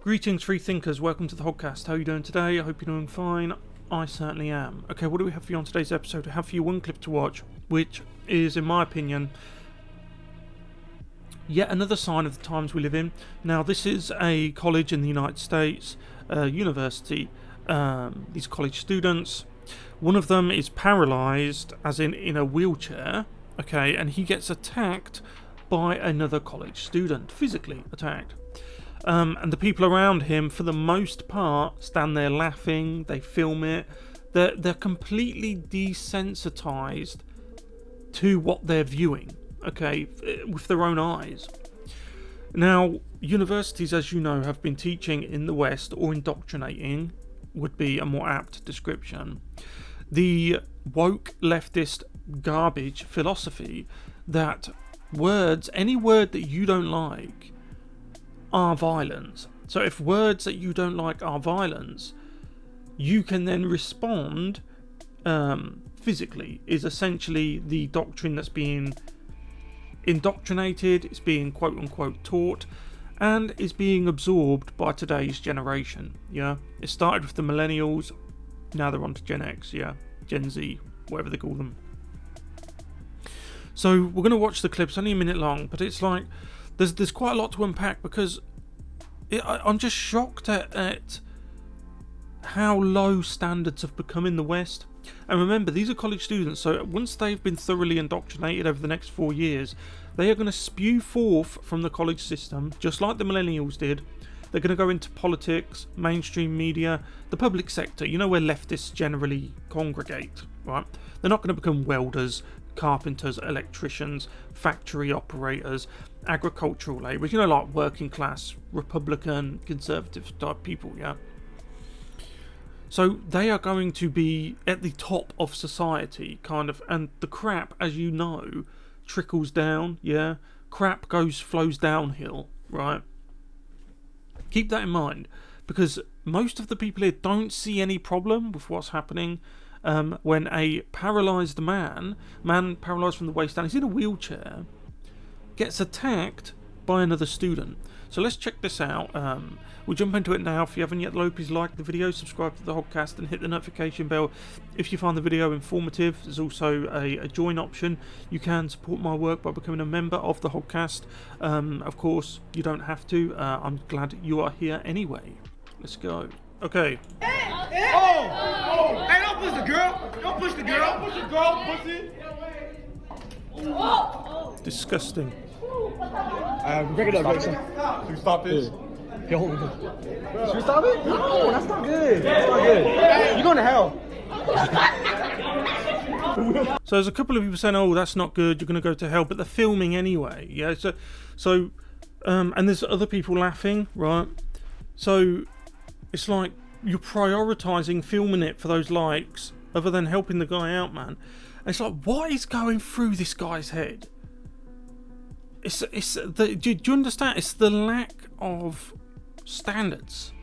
Greetings, free thinkers. Welcome to the Hoggcast. How are you doing today? I hope you're doing fine. I certainly am. Okay, what do we have for you on today's episode? I have for you one clip to watch, which is, in my opinion, yet another sign of the times we live in. Now, this is a college in the United States, university. These college students. One of them is paralysed, as in a wheelchair. Okay, and he gets attacked by another college student, physically attacked. And the people around him, for the most part, stand there laughing. They film it. They're completely desensitized to what they're viewing, okay, with their own eyes. Now, universities, as you know, have been teaching in the West, or indoctrinating would be a more apt description, the woke leftist garbage philosophy that words, any word that you don't like, are violence. So if words that you don't like are violence, you can then respond physically, is essentially the doctrine that's being indoctrinated, it's being quote unquote taught, and is being absorbed by today's generation. Yeah, it started with the millennials, now they're on to Gen X, yeah, Gen Z, whatever they call them. So we're going to watch the clips, only a minute long, but it's like there's quite a lot to unpack, because I'm just shocked at how low standards have become in the West. And remember, these are college students, so once they've been thoroughly indoctrinated over the next 4 years, they are going to spew forth from the college system, just like the millennials did. They're going to go into politics, mainstream media, the public sector, you know, where leftists generally congregate, right? They're not going to become welders, carpenters, electricians, factory operators, agricultural labourers, you know, like working class, Republican, conservative type people, yeah? So they are going to be at the top of society, kind of, and the crap, as you know, trickles down, yeah? Crap flows downhill, right? Keep that in mind, because most of the people here don't see any problem with what's happening. When a paralysed man paralysed from the waist down, he's in a wheelchair, gets attacked by another student. So let's check this out. We'll jump into it now. If you haven't yet, please like the video, subscribe to the Hoggcast, and hit the notification bell if you find the video informative. There's also a join option. You can support my work by becoming a member of the Hoggcast. Of course, you don't have to. I'm glad you are here anyway. Let's go. Okay. Hey, don't push the girl. Don't push the girl. Don't push the girl, pussy. Disgusting. Break it up, Jason. Should we stop this? Here, hold on. Should we stop it? No, that's not good. That's not good. You're going to hell. So there's a couple of people saying, "Oh, that's not good. You're going to go to hell," but they're filming anyway. Yeah. So, and there's other people laughing, right? So it's like you're prioritizing filming it for those likes, other than helping the guy out, man. And it's like, what is going through this guy's head? Do you understand? It's the lack of standards,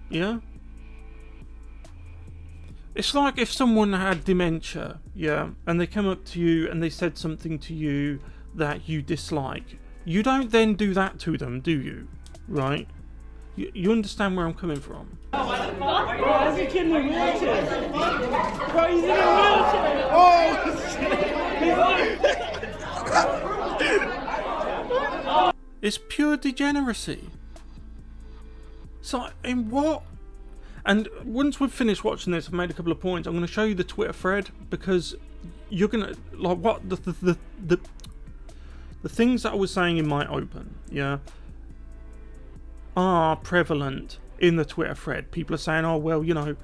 yeah? It's like if someone had dementia, yeah, and they come up to you and they said something to you that you dislike. You don't then do that to them, do you? Right? You understand where I'm coming from? Why is he kidding in a wheelchair? Bro, he's in a wheelchair! Oh, It's pure degeneracy. So, in what? And once we've finished watching this, I've made a couple of points. I'm going to show you the Twitter thread, because you're going to, like, what the things that I was saying in my open, yeah, are prevalent in the Twitter thread. People are saying, oh, well, you know,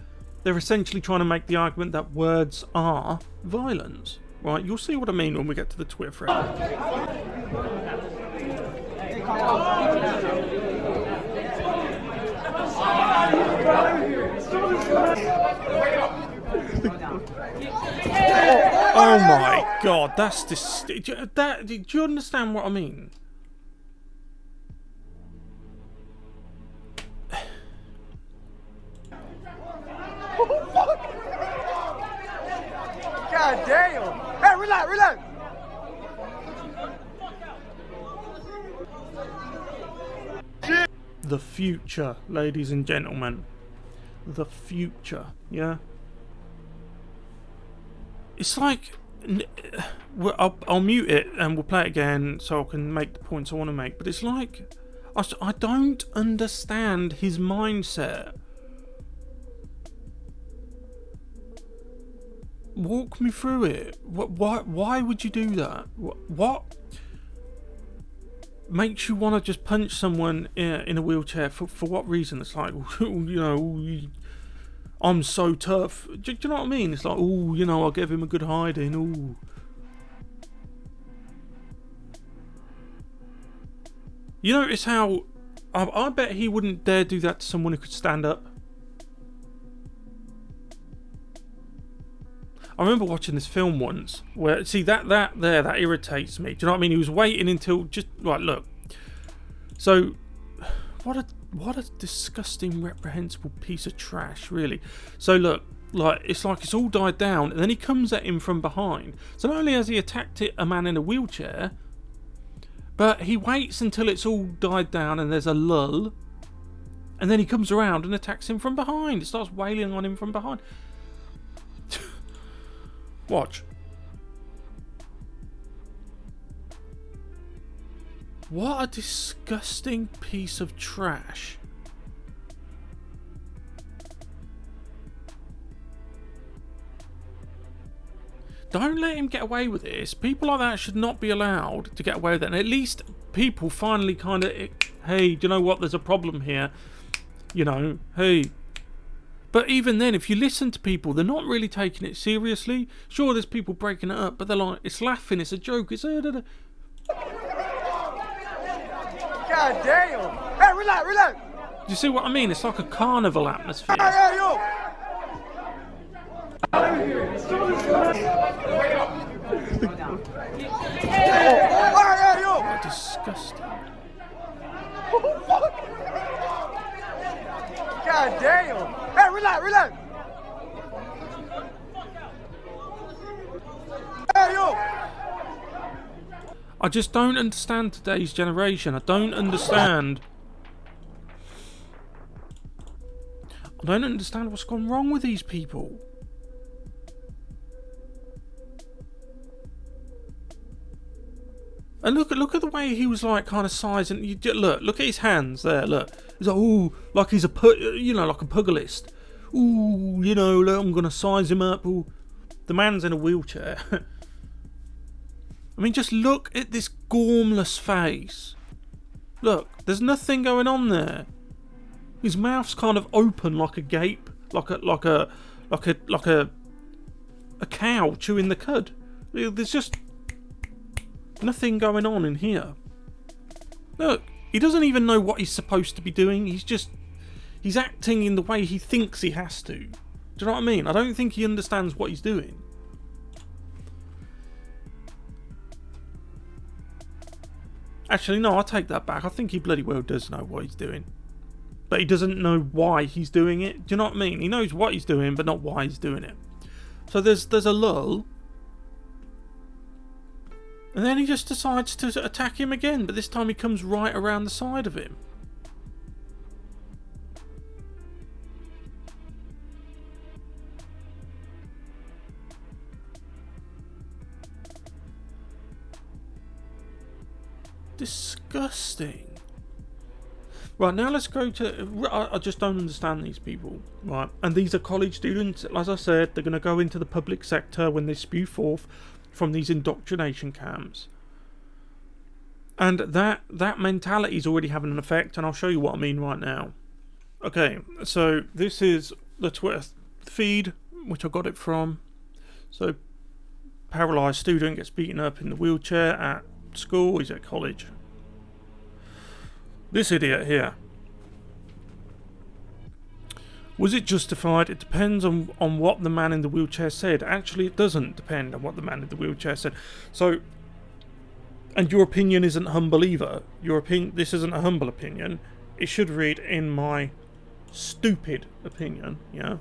they're essentially trying to make the argument that words are violence, right? You'll see what I mean when we get to the Twitter thread. Oh my god, that's do you understand what I mean? God damn. Hey, relax. the future, ladies and gentlemen. The future, yeah? It's like... I'll mute it and we'll play it again so I can make the points I want to make. But it's like... I don't understand his mindset. Walk me through it. Why would you do that? What makes you want to just punch someone in a wheelchair? For what reason? It's like, you know, I'm so tough. Do you know what I mean? It's like, oh, you know, I'll give him a good hiding. Oh. You notice how I bet he wouldn't dare do that to someone who could stand up. I remember watching this film once where, see, that irritates me. Do you know what I mean? He was waiting until just right. Look, so what a disgusting, reprehensible piece of trash, really. So look, like it's all died down, and then he comes at him from behind. So not only has he attacked a man in a wheelchair, but he waits until it's all died down and there's a lull, and then he comes around and attacks him from behind. It starts wailing on him from behind. Watch. What a disgusting piece of trash. Don't let him get away with this. People like that should not be allowed to get away with it. And at least people finally kind of, hey, do you know what? There's a problem here. You know, hey. But even then, if you listen to people, they're not really taking it seriously. Sure, there's people breaking it up, but they're like, it's laughing, it's a joke, it's... God damn! Hey, relax! Do you see what I mean? It's like a carnival atmosphere. Hey, yo! Oh, disgusting. God damn! Hey, relax! Hey, yo! I just don't understand today's generation. I don't understand what's gone wrong with these people. And look at the way he was like kind of sizing. Look at his hands there. Look, he's like, ooh, like he's like a pugilist. Ooh, you know, look, I'm gonna size him up. Ooh, the man's in a wheelchair. I mean, just look at this gormless face. Look, there's nothing going on there. His mouth's kind of open like a gape, like a cow chewing the cud. There's just nothing going on in here. Look, he doesn't even know what he's supposed to be doing. He's acting in the way he thinks he has to. Do you know what I mean? I don't think he understands what he's doing. Actually, no, I take that back. I think he bloody well does know what he's doing. But he doesn't know why he's doing it. Do you know what I mean? He knows what he's doing, but not why he's doing it. So there's a lull. And then he just decides to attack him again, but this time he comes right around the side of him. Disgusting. Right, now let's go to... I just don't understand these people. Right, and these are college students. As I said, they're going to go into the public sector when they spew forth from these indoctrination camps. And that mentality is already having an effect, and I'll show you what I mean right now. Okay, so this is the Twitter feed, which I got it from. So, paralysed student gets beaten up in the wheelchair at school. He's at college. This idiot here. Was it justified? It depends on what the man in the wheelchair said. Actually, it doesn't depend on what the man in the wheelchair said. So, and your opinion isn't humble either. This isn't a humble opinion. It should read, in my stupid opinion, yeah?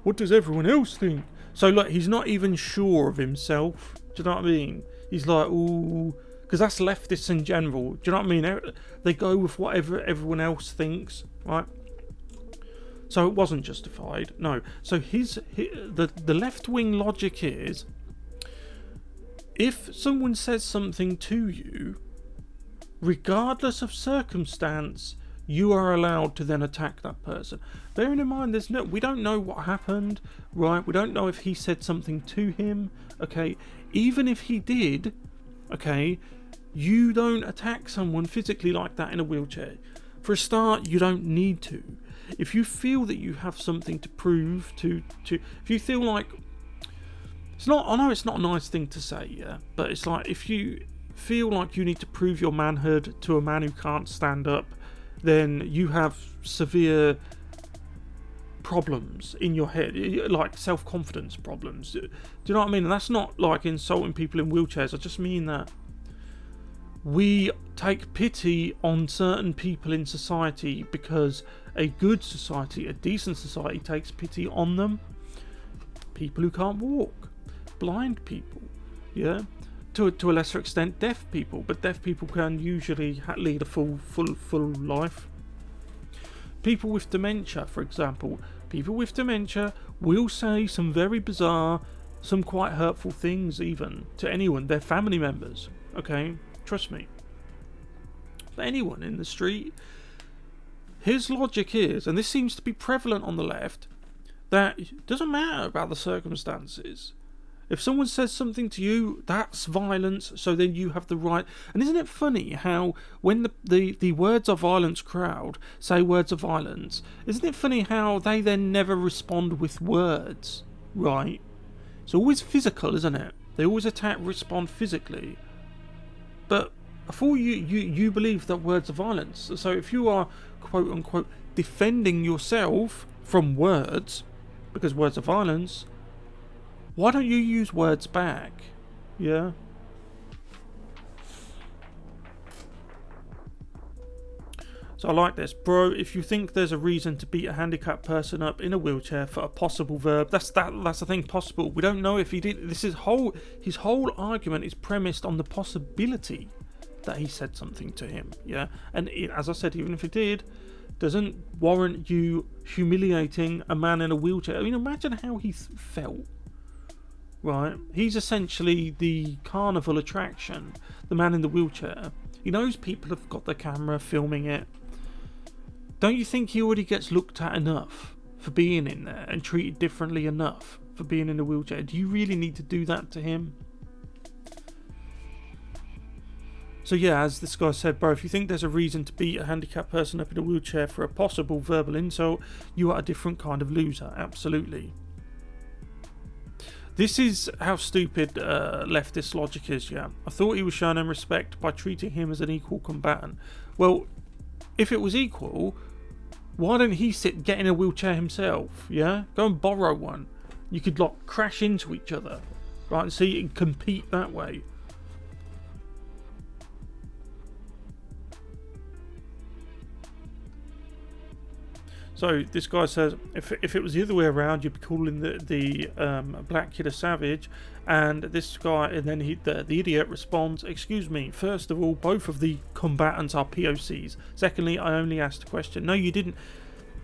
What does everyone else think? So, look, he's not even sure of himself. Do you know what I mean? He's like, ooh, Because that's leftists in general. Do you know what I mean? They go with whatever everyone else thinks, right? So it wasn't justified. No. So the left-wing logic is, if someone says something to you, regardless of circumstance, you are allowed to then attack that person. Bearing in mind, we don't know what happened, right? We don't know if he said something to him, okay? Even if he did, okay, you don't attack someone physically like that in a wheelchair. For a start, you don't need to. If you feel that you have something to prove if you feel like, I know it's not a nice thing to say, yeah, but it's like, if you feel like you need to prove your manhood to a man who can't stand up, then you have severe problems in your head, like self-confidence problems. Do you know what I mean? And that's not like insulting people in wheelchairs. I just mean that we take pity on certain people in society because a good society, a decent society, takes pity on them. People who can't walk, blind people, yeah, to a lesser extent deaf people, but deaf people can usually lead a full life. People with dementia, for example, people with dementia will say some very bizarre, some quite hurtful things even to anyone, their family members, okay, trust me. But anyone in the street, his logic is, and this seems to be prevalent on the left, that it doesn't matter about the circumstances. If someone says something to you, that's violence, so then you have the right. And isn't it funny how when the words of violence crowd say words of violence, isn't it funny how they then never respond with words, right? It's always physical, isn't it? They always respond physically. But before you believe that words are violence. So if you are, quote unquote, defending yourself from words, because words are violence, why don't you use words back? Yeah? So I like this. Bro, if you think there's a reason to beat a handicapped person up in a wheelchair for a possible verb, that's the thing, possible. We don't know if he did. His whole argument is premised on the possibility that he said something to him. Yeah? And as I said, even if he did, doesn't warrant you humiliating a man in a wheelchair. I mean, imagine how he felt. Right, he's essentially the carnival attraction, the man in the wheelchair. He knows people have got their camera filming it. Don't you think he already gets looked at enough for being in there and treated differently enough for being in a wheelchair? Do you really need to do that to him? So yeah, as this guy said, bro, if you think there's a reason to beat a handicapped person up in a wheelchair for a possible verbal insult, you are a different kind of loser, absolutely. This is how stupid leftist logic is, yeah. I thought he was showing him respect by treating him as an equal combatant. Well, if it was equal, why don't he get in a wheelchair himself, yeah? Go and borrow one. You could, like, crash into each other, right? And so you can compete that way. So this guy says, if it was the other way around, you'd be calling the black kid a savage, and this guy, and then the idiot responds, excuse me, first of all, both of the combatants are POCs. Secondly, I only asked a question. No, you didn't.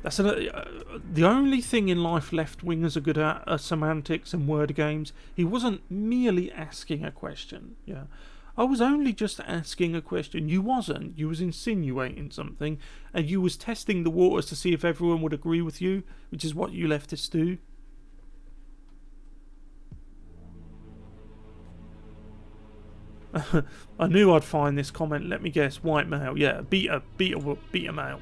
That's the only thing in life left-wingers are good at are semantics and word games. He wasn't merely asking a question, yeah. I was only just asking a question. You wasn't. You was insinuating something, and you was testing the waters to see if everyone would agree with you, which is what you leftists do. I knew I'd find this comment. Let me guess. White male. Yeah, beat a male.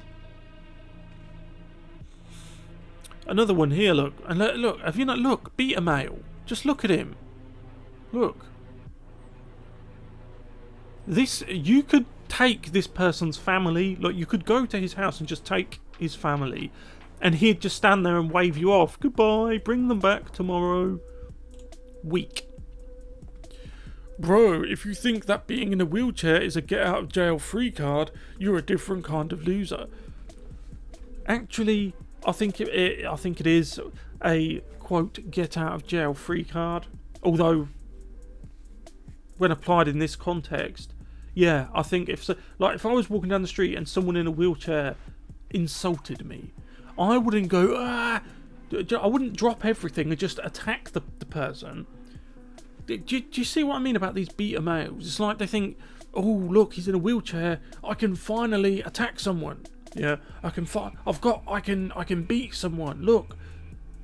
Another one here. Look, and look. Have you not look? Beat a male. Just look at him. Look. You could take this person's family, like you could go to his house and just take his family, and he'd just stand there and wave you off. Goodbye, bring them back tomorrow. Weak. Bro, if you think that being in a wheelchair is a get out of jail free card, you're a different kind of loser. Actually, I think it is a quote get out of jail free card, although when applied in this context, Yeah, I think if I was walking down the street and someone in a wheelchair insulted me, I wouldn't go, ah. I wouldn't drop everything and just attack the person. Do you see what I mean about these beta males? It's like they think, oh look, he's in a wheelchair, I can finally attack someone. Yeah, I can beat someone. Look,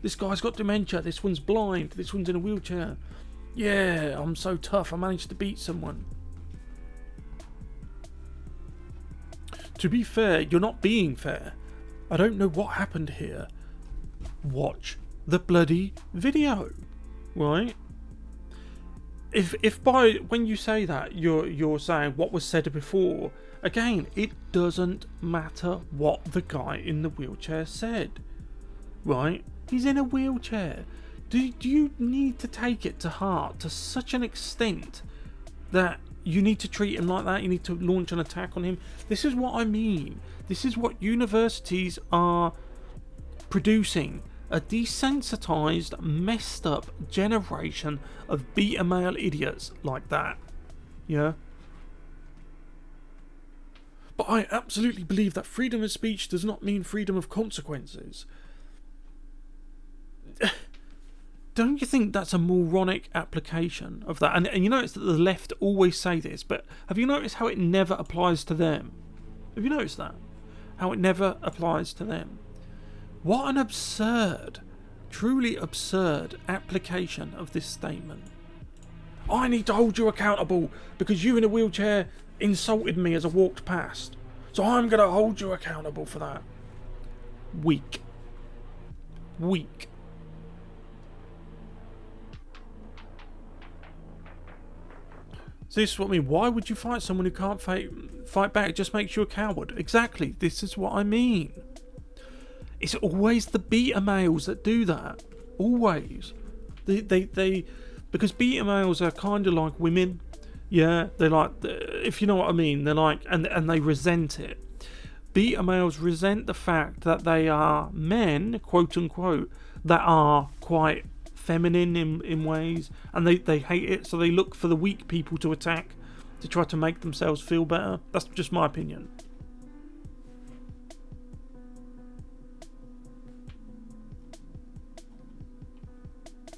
this guy's got dementia, this one's blind, this one's in a wheelchair. Yeah, I'm so tough, I managed to beat someone. To be fair, you're not being fair. I don't know what happened here. Watch the bloody video, right? If by when you say that you're saying what was said before, again, it doesn't matter what the guy in the wheelchair said, right? He's in a wheelchair. Do you need to take it to heart to such an extent that you need to treat him like that? You need to launch an attack on him? This is what I mean. This is what universities are producing. A desensitized, messed up generation of beta male idiots like that. Yeah? But I absolutely believe that freedom of speech does not mean freedom of consequences. Don't you think that's a moronic application of that? And you notice that the left always say this, but have you noticed how it never applies to them? Have you noticed that? How it never applies to them? What an absurd, truly absurd application of this statement. I need to hold you accountable because you in a wheelchair insulted me as I walked past. So I'm going to hold you accountable for that. Weak. Weak. So this is what I mean. Why would you fight someone who can't fight back? It just makes you a coward. Exactly. This is what I mean. It's always the beta males that do that. Always. They because beta males are kind of like women. Yeah, they like, if you know what I mean. They're like, and they resent it. Beta males resent the fact that they are men, quote unquote, that are quite feminine in ways, and they hate it, so they look for the weak people to attack to try to make themselves feel better. That's just my opinion.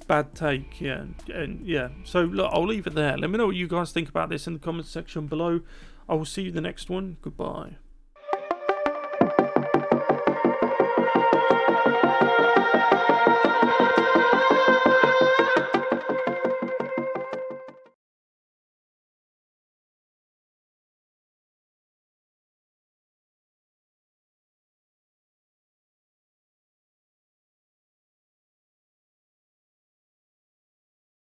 Bad take, yeah, and yeah. So look, I'll leave it there. Let me know what you guys think about this in the comments section below. I will see you in the next one. Goodbye.